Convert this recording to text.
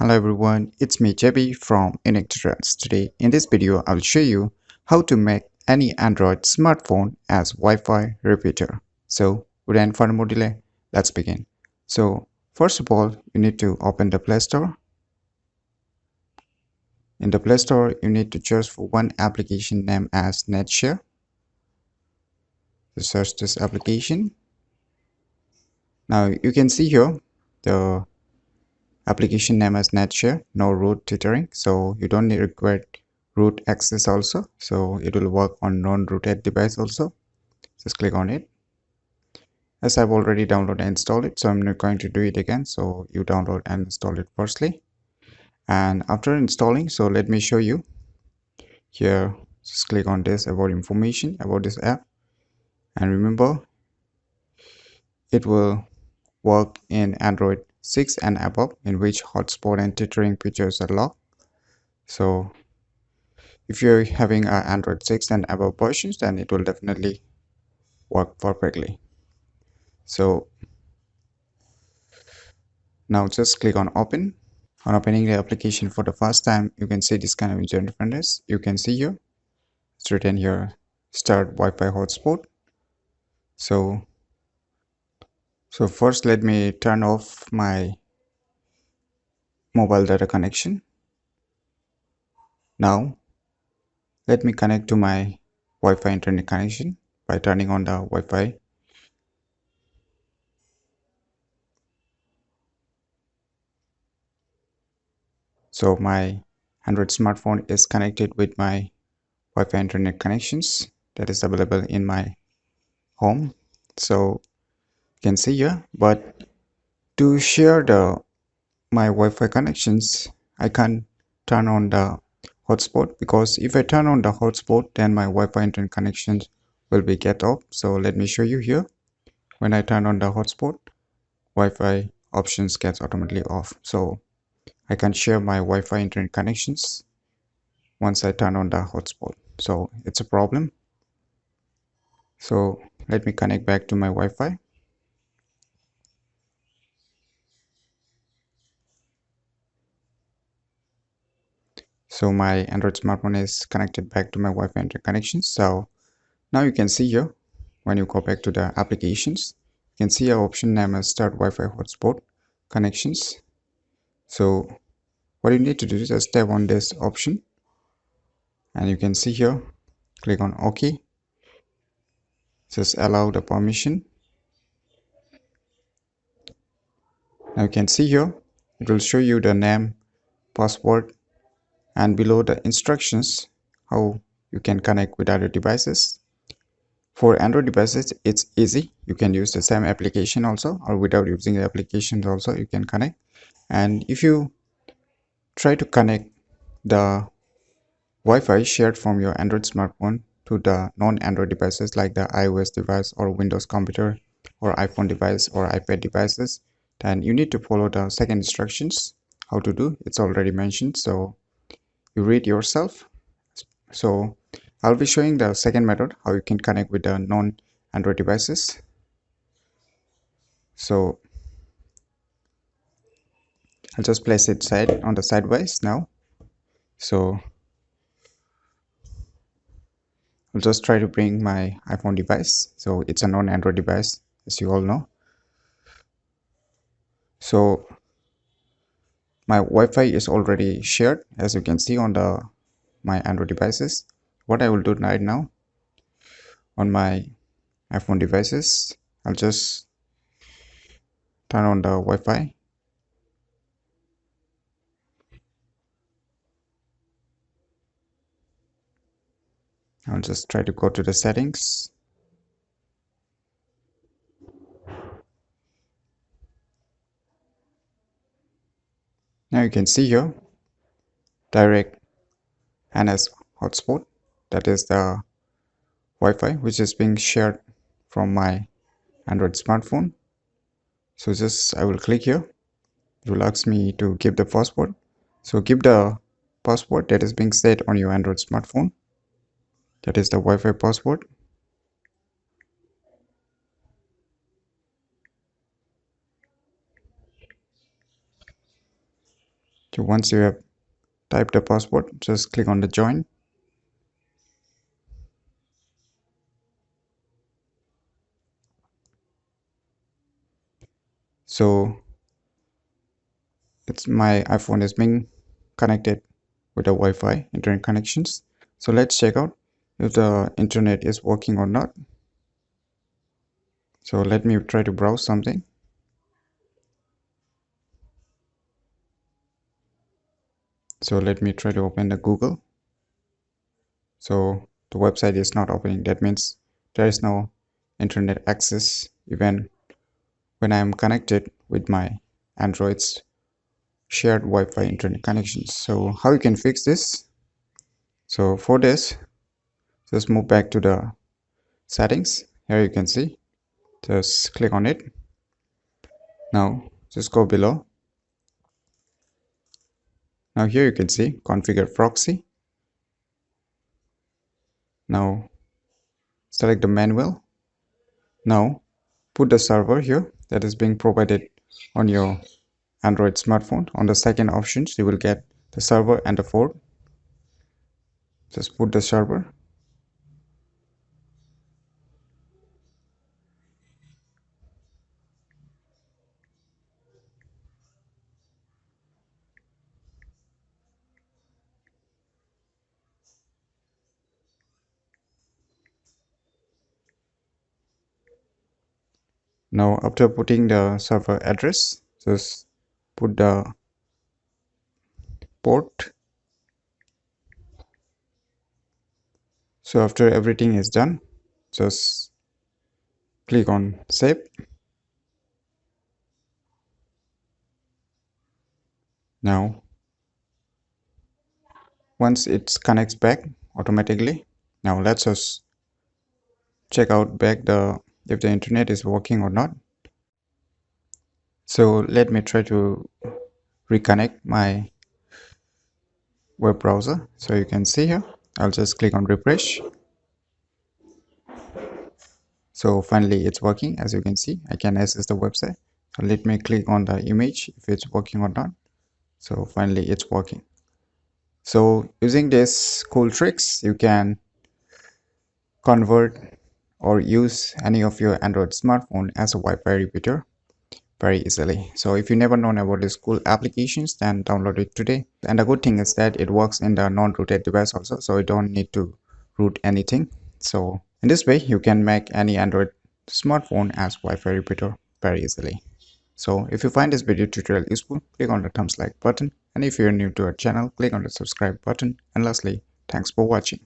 Hello everyone, it's me JB from UniqueTutorials. Today in this video I'll show you how to make any Android smartphone as Wi-Fi repeater. So without further more delay, let's begin. So first of all, you need to open the Play Store. In the Play Store, you need to search for one application named as NetShare. So search this application. Now you can see here the application name as NetShare, no root tethering, so you don't require root access also, so it will work on non-rooted device also. Just click on it. As I've already downloaded and installed it, so I'm not going to do it again. So you download and install it firstly, and after installing, so let me show you here. Just click on this about information about this app, and remember it will work in Android 6 and above, in which hotspot and tethering features are locked. So if you're having an Android 6 and above versions, then it will definitely work perfectly. So now just click on open. On opening the application for the first time, you can see this kind of user interface. You can see here it's written here start Wi-Fi hotspot. So first let me turn off my mobile data connection. Now let me connect to my Wi-Fi internet connection by turning on the Wi-Fi. So my Android smartphone is connected with my Wi-Fi internet connections that is available in my home. So you can see here, but to share my Wi-Fi connections, I can't turn on the hotspot, because if I turn on the hotspot, then my Wi-Fi internet connections will be get off. So let me show you here. When I turn on the hotspot, Wi-Fi options gets automatically off. So I can share my Wi-Fi internet connections once I turn on the hotspot. So it's a problem. So let me connect back to my Wi-Fi. So my Android smartphone is connected back to my Wi-Fi internet connection. So now you can see here, when you go back to the applications, you can see our option name as start Wi-Fi hotspot connections. So what you need to do is just tap on this option, and you can see here, click on OK. Just allow the permission. Now you can see here, it will show you the name, password, and below the instructions how you can connect with other devices. For Android devices, it's easy. You can use the same application also, or without using the applications also you can connect. And if you try to connect the Wi-Fi shared from your Android smartphone to the non-Android devices like the iOS device or Windows computer or iPhone device or iPad devices, then you need to follow the second instructions. How to do, it's already mentioned, so you read yourself. So I'll be showing the second method, how you can connect with the non-Android devices. So I'll just place it on the sideways now. So I'll just try to bring my iPhone device. So it's a non-Android device, as you all know. So my Wi-Fi is already shared, as you can see on my Android devices. What I will do right now on my iPhone devices, I'll just turn on the Wi-Fi. I'll just try to go to the settings. Now you can see here, direct NS hotspot, that is the Wi-Fi which is being shared from my Android smartphone. So just I will click here. It will ask me to give the password. So give the password that is being set on your Android smartphone. That is the Wi-Fi password. So once you have typed the password, just click on the join. So it's my iPhone is being connected with the Wi-Fi internet connections. So let's check out if the internet is working or not. So let me try to browse something. So let me try to open the Google. So the website is not opening. That means there is no internet access even when I am connected with my Android's shared Wi-Fi internet connections. So how you can fix this? So for this, just move back to the settings. Here you can see. Just click on it. Now just go below. Now here you can see configure proxy. Now select the manual. Now put the server here that is being provided on your Android smartphone. On the second options, you will get the server and the port. Just put the server. Now after putting the server address, just put the port. So after everything is done, just click on save. Now once it connects back automatically, now let's just check out back the if the internet is working or not. So let me try to reconnect my web browser. So you can see here, I'll just click on refresh. So finally it's working. As you can see, I can access the website. So let me click on the image if it's working or not. So finally it's working. So using these cool tricks, you can convert or use any of your Android smartphone as a Wi-Fi repeater very easily. So if you never known about these cool applications, then download it today. And the good thing is that it works in the non-rooted device also, so you don't need to root anything. So in this way, you can make any Android smartphone as Wi-Fi repeater very easily. So if you find this video tutorial useful, click on the thumbs like button, and if you're new to our channel, click on the subscribe button, and lastly, thanks for watching.